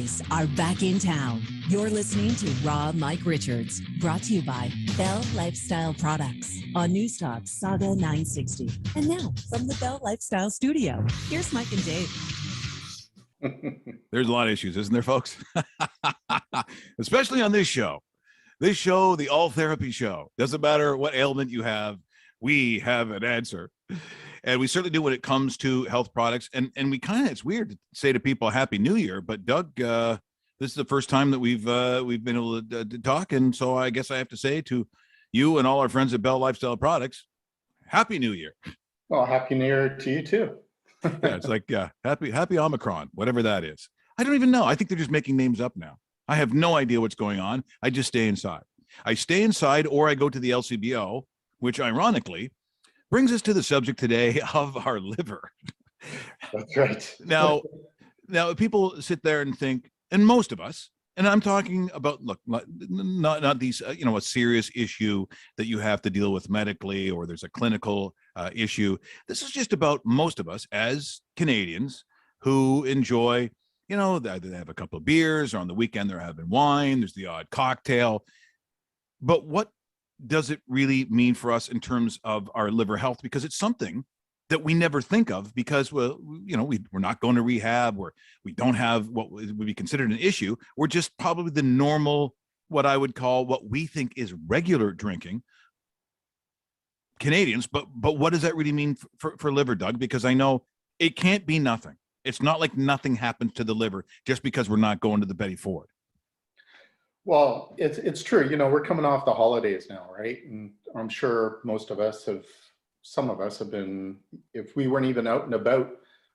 Boys are back in town. You're listening to Raw Mike Richards, brought to you by Bell Lifestyle Products on Newstalk Saga 960. And now from the Bell Lifestyle Studio, here's Mike and Dave. There's a lot of issues, isn't there, folks? Especially on this show. This show, the All Therapy Show. Doesn't matter what ailment you have, we have an answer. And we certainly do when it comes to health products. And we kind of, it's weird to say to people Happy New Year, but Doug, this is the first time that we've been able to talk. And so I guess I have to say to you and all our friends at Bell Lifestyle Products, Happy New Year. Well, Happy New Year to you too. Yeah, it's like happy Omicron, whatever that is. I don't even know. I think they're just making names up now. I have no idea what's going on. I just stay inside. I stay inside or I go to the LCBO, which ironically brings us to the subject today of our liver. That's right. Now people sit there and think, and most of us, and I'm talking about, look, not these, a serious issue that you have to deal with medically, or there's a clinical issue. This is just about most of us as Canadians who enjoy, they have a couple of beers, or on the weekend they're having wine. There's the odd cocktail. But what does it really mean for us in terms of our liver health? Because it's something that we never think of because, we're not going to rehab, or we don't have what would be considered an issue. We're just probably the normal, what I would call, what we think is regular drinking Canadians. But what does that really mean for liver, Doug? Because I know it can't be nothing. It's not like nothing happens to the liver just because we're not going to the Betty Ford. Well, it's true. We're coming off the holidays now, right? And I'm sure some of us have been, if we weren't even out and about,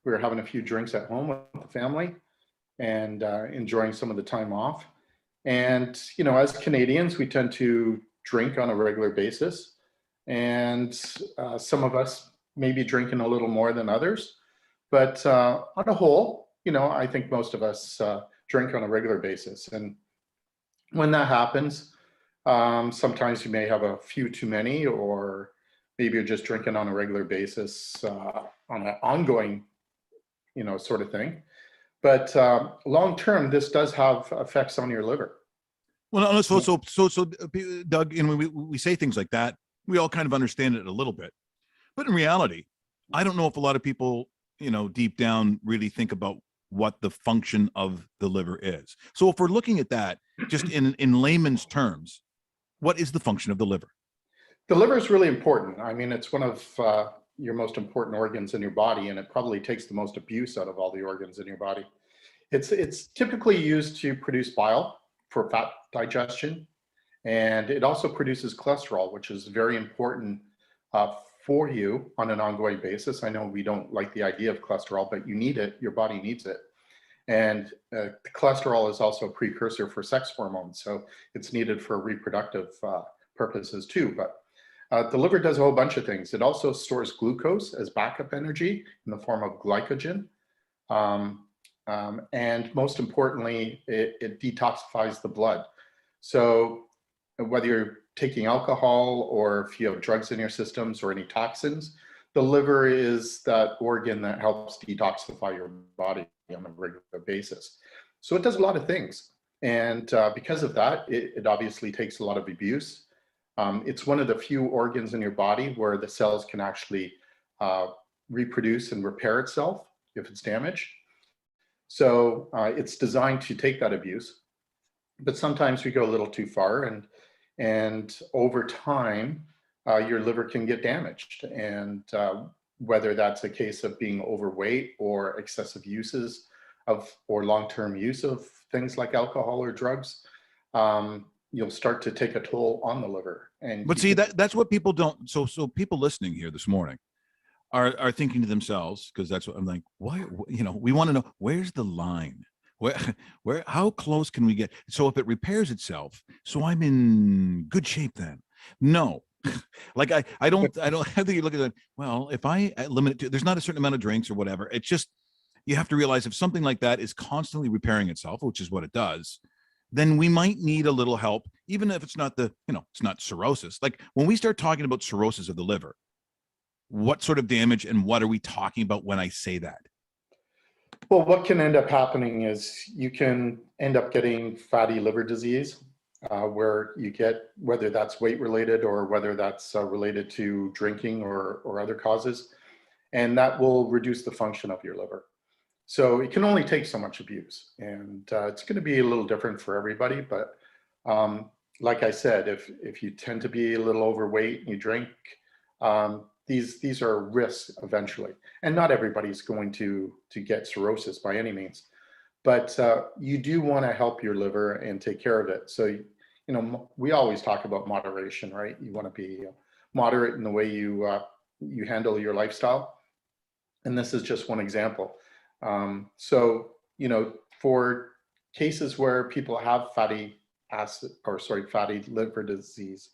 we were having a few drinks at home with the family and enjoying some of the time off. And, as Canadians, we tend to drink on a regular basis. And some of us may be drinking a little more than others. But on a whole, I think most of us drink on a regular basis. And when that happens, sometimes you may have a few too many, or maybe you're just drinking on a regular basis on an ongoing, sort of thing. But long term, this does have effects on your liver. Well, so Doug, when we say things like that, we all kind of understand it a little bit. But in reality, I don't know if a lot of people, deep down really think about what the function of the liver is. So if we're looking at that, just in layman's terms, what is the function of the liver? The liver is really important. I mean, it's one of your most important organs in your body, and it probably takes the most abuse out of all the organs in your body. It's typically used to produce bile for fat digestion, and it also produces cholesterol, which is very important for you on an ongoing basis. I know we don't like the idea of cholesterol, but you need it. Your body needs it. And cholesterol is also a precursor for sex hormones, so it's needed for reproductive purposes too. But the liver does a whole bunch of things. It also stores glucose as backup energy in the form of glycogen. And most importantly, it detoxifies the blood. So whether you're taking alcohol, or if you have drugs in your systems or any toxins, the liver is that organ that helps detoxify your body on a regular basis. So it does a lot of things. And because of that, it obviously takes a lot of abuse. It's one of the few organs in your body where the cells can actually reproduce and repair itself if it's damaged. So it's designed to take that abuse. But sometimes we go a little too far, and over time, your liver can get damaged. And whether that's a case of being overweight, or excessive uses of, or long-term use of things like alcohol or drugs, you'll start to take a toll on the liver. But see, that's what people don't. So people listening here this morning are thinking to themselves, because that's what I'm like, why, we want to know, where's the line? Where, how close can we get? So if it repairs itself, so I'm in good shape then. No, like I don't think you look at it, well, if I limit it to, there's not a certain amount of drinks or whatever. It's just, you have to realize if something like that is constantly repairing itself, which is what it does, then we might need a little help, even if it's not it's not cirrhosis. Like when we start talking about cirrhosis of the liver, what sort of damage and what are we talking about when I say that? Well, what can end up happening is you can end up getting fatty liver disease, where you get, whether that's weight related or whether that's related to drinking or other causes, and that will reduce the function of your liver. So it can only take so much abuse, and it's going to be a little different for everybody. But like I said, if you tend to be a little overweight and you drink, these are risks eventually. And not everybody's going to get cirrhosis by any means, but you do want to help your liver and take care of it. So, you know, we always talk about moderation, right? You want to be moderate in the way you handle your lifestyle. And this is just one example. So, you know, for cases where people have fatty liver disease,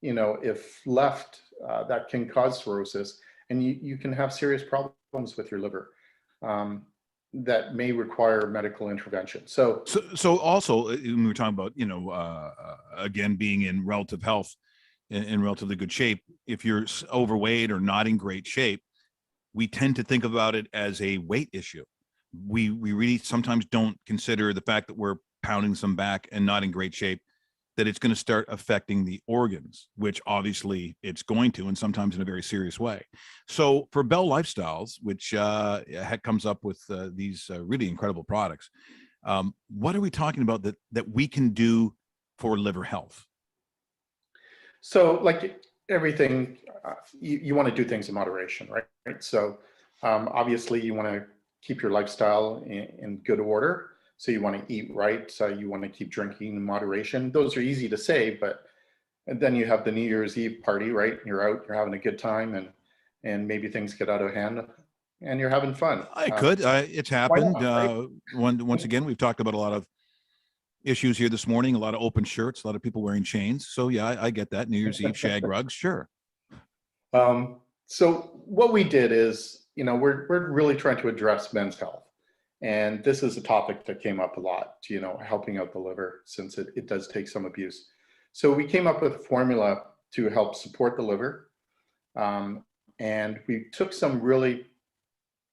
you know, if left, that can cause cirrhosis, and you can have serious problems with your liver that may require medical intervention. So also, when we were talking about, you know, again, being in relative health, in relatively good shape, if you're overweight or not in great shape, we tend to think about it as a weight issue. We really sometimes don't consider the fact that we're pounding some back and not in great shape, that it's going to start affecting the organs, which obviously it's going to, and sometimes in a very serious way. So for Bell Lifestyles, which comes up with these really incredible products, what are we talking about that we can do for liver health? So like everything, you want to do things in moderation, right? So obviously you want to keep your lifestyle in good order. So you want to eat right. So you want to keep drinking in moderation. Those are easy to say, but then you have the New Year's Eve party, right? You're out, you're having a good time, and maybe things get out of hand, and you're having fun. It's happened. Not, right? Once again, we've talked about a lot of issues here this morning, a lot of open shirts, a lot of people wearing chains. So yeah, I get that. New Year's Eve shag rugs, sure. So what we did is, you know, we're really trying to address men's health. And this is a topic that came up a lot, you know, helping out the liver, since it does take some abuse. So we came up with a formula to help support the liver. And we took some really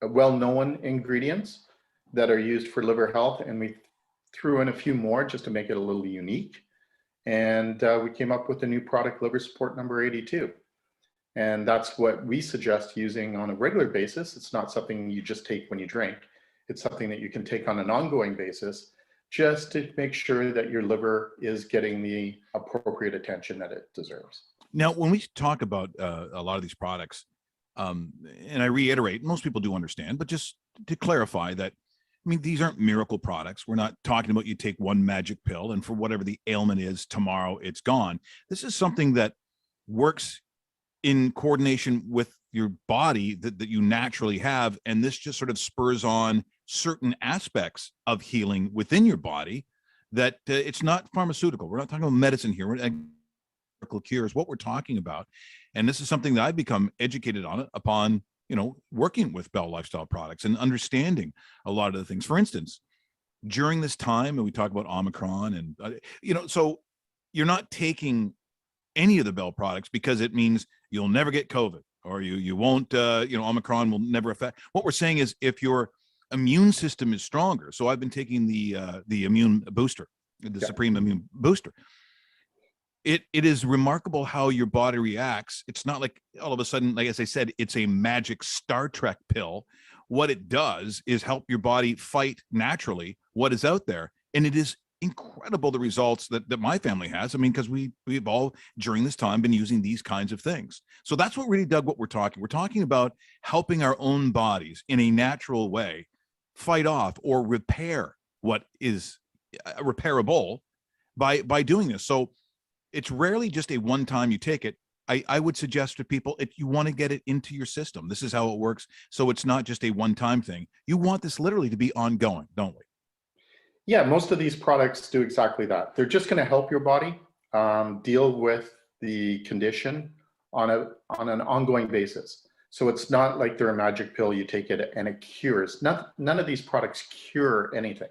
well-known ingredients that are used for liver health, and we threw in a few more just to make it a little unique. And we came up with a new product, Liver Support number 82. And that's what we suggest using on a regular basis. It's not something you just take when you drink. It's something that you can take on an ongoing basis, just to make sure that your liver is getting the appropriate attention that it deserves. Now, when we talk about a lot of these products, and I reiterate, most people do understand, but just to clarify that, I mean, these aren't miracle products. We're not talking about you take one magic pill and for whatever the ailment is, tomorrow it's gone. This is something that works in coordination with your body that you naturally have. And this just sort of spurs on certain aspects of healing within your body, that it's not pharmaceutical. We're not talking about medicine here. We're miracle cures, what we're talking about. And this is something that I've become educated on upon, you know, working with Bell Lifestyle products and understanding a lot of the things. For instance, during this time, and we talk about Omicron and, you know, so you're not taking any of the Bell products because it means you'll never get COVID, or you won't, you know, Omicron will never affect. What we're saying is, if your immune system is stronger, so I've been taking the immune booster, the Supreme Immune Booster. It is remarkable how your body reacts. It's not like all of a sudden, like as I said, it's a magic Star Trek pill. What it does is help your body fight naturally what is out there. And it is incredible, the results that my family has. I mean, because we've all during this time been using these kinds of things. So that's what really, Doug, what we're talking about helping our own bodies in a natural way fight off or repair what is repairable by doing this. So it's rarely just a one time you take it. I would suggest to people, if you want to get it into your system, this is how it works. So it's not just a one time thing. You want this literally to be ongoing, don't we? Yeah, most of these products do exactly that. They're just going to help your body deal with the condition on an ongoing basis. So it's not like they're a magic pill, you take it and it cures. None of these products cure anything,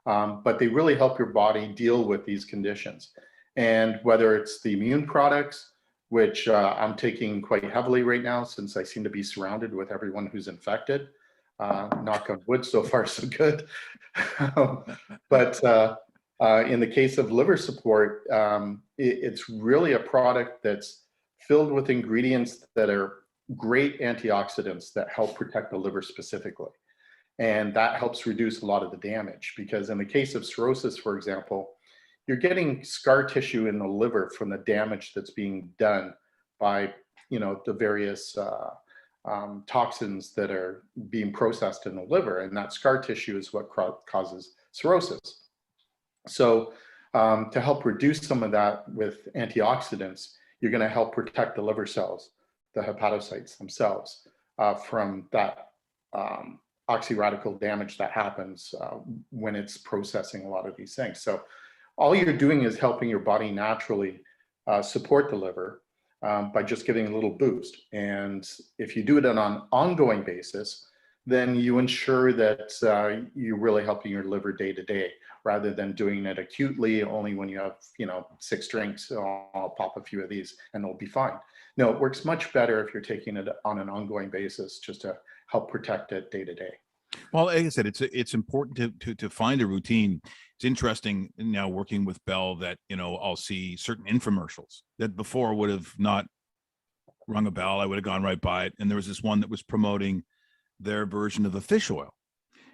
but they really help your body deal with these conditions. And whether it's the immune products, which I'm taking quite heavily right now, since I seem to be surrounded with everyone who's infected, Knock on wood, so far so good. But in the case of liver support, it's really a product that's filled with ingredients that are great antioxidants that help protect the liver specifically. And that helps reduce a lot of the damage, because in the case of cirrhosis, for example, you're getting scar tissue in the liver from the damage that's being done by, the various toxins that are being processed in the liver, and that scar tissue is what causes cirrhosis. So to help reduce some of that with antioxidants, you're going to help protect the liver cells, the hepatocytes themselves, from that oxyradical damage that happens when it's processing a lot of these things. So all you're doing is helping your body naturally support the liver by just giving a little boost. And if you do it on an ongoing basis, then you ensure that you're really helping your liver day to day, rather than doing it acutely only when you have 6 drinks. I'll pop a few of these and it'll be fine. No, it works much better if you're taking it on an ongoing basis, just to help protect it day to day. Well, like I said, it's important to find a routine. It's interesting now working with Bell that, I'll see certain infomercials that before would have not rung a bell. I would have gone right by it. And there was this one that was promoting their version of a fish oil.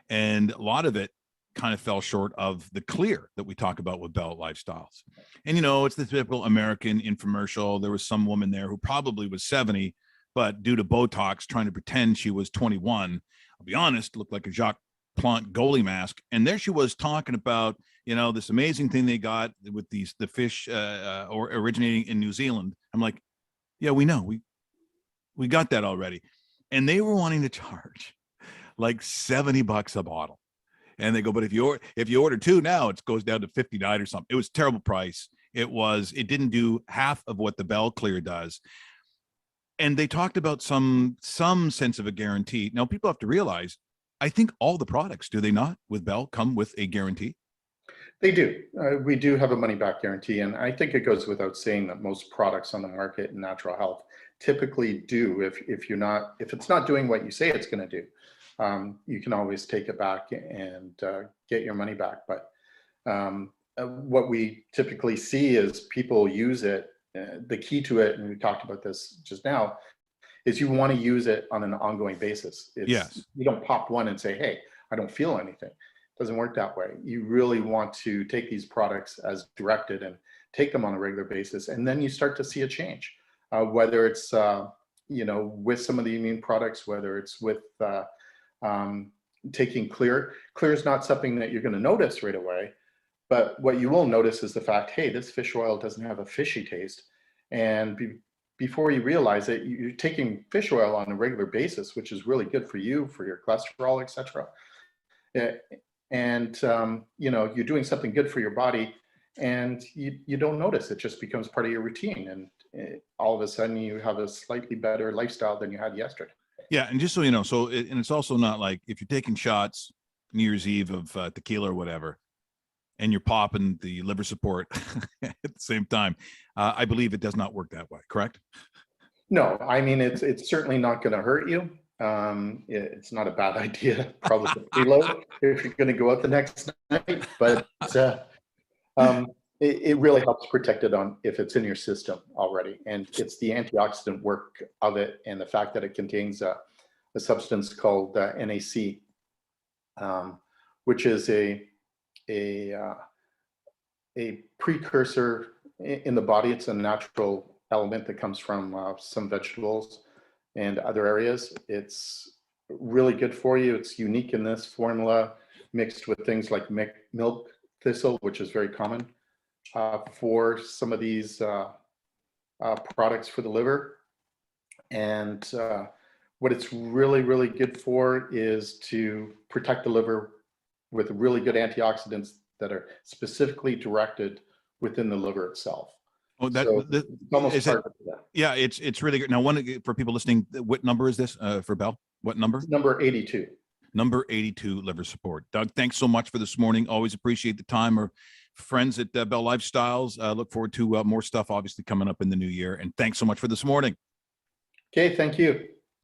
And a lot of it kind of fell short of the clear that we talk about with Bell Lifestyles. And, it's the typical American infomercial. There was some woman there who probably was 70, but due to Botox trying to pretend she was 21, I'll be honest, looked like a Jacques Plante goalie mask. And there she was talking about, this amazing thing they got with the fish or originating in New Zealand. I'm like, yeah, we know, we got that already. And they were wanting to charge like $70 a bottle. And they go, but if you order 2 now, it goes down to $59 or something. It was a terrible price. It didn't do half of what the Bell Clear does. And they talked about some sense of a guarantee. Now, people have to realize, I think all the products, do they not, with Bell come with a guarantee? They do. We do have a money back guarantee. And I think it goes without saying that most products on the market in natural health typically do. If it's not doing what you say it's going to do, you can always take it back and get your money back. But what we typically see is people use it. The key to it, and we talked about this just now, is you want to use it on an ongoing basis. Yes. You don't pop one and say, hey, I don't feel anything. It doesn't work that way. You really want to take these products as directed and take them on a regular basis. And then you start to see a change, whether it's, with some of the immune products, whether it's with taking Clear. Clear is not something that you're going to notice right away. But what you will notice is the fact, hey, this fish oil doesn't have a fishy taste. And before you realize it, you're taking fish oil on a regular basis, which is really good for you, for your cholesterol, etc. And, you're doing something good for your body, and you don't notice. It just becomes part of your routine. And all of a sudden you have a slightly better lifestyle than you had yesterday. Yeah. And just so you know, and it's also not like if you're taking shots New Year's Eve of tequila or whatever, and you're popping the liver support at the same time. I believe it does not work that way, correct? No, I mean, it's certainly not going to hurt you. It's not a bad idea, probably to preload if you're going to go out the next night, but it really helps protect it if it's in your system already. And it's the antioxidant work of it, and the fact that it contains a substance called NAC, which is a precursor in the body. It's a natural element that comes from some vegetables and other areas. It's really good for you. It's unique in this formula, mixed with things like milk thistle, which is very common for some of these products for the liver. And what it's really, really good for is to protect the liver with really good antioxidants that are specifically directed within the liver itself. Oh, Yeah, it's really good. Now, for people listening, what number is this for Bell? What number? It's number 82. Number 82, liver support. Doug, thanks so much for this morning. Always appreciate the time. Our friends at Bell Lifestyles. Look forward to more stuff, obviously, coming up in the new year. And thanks so much for this morning. Okay, thank you.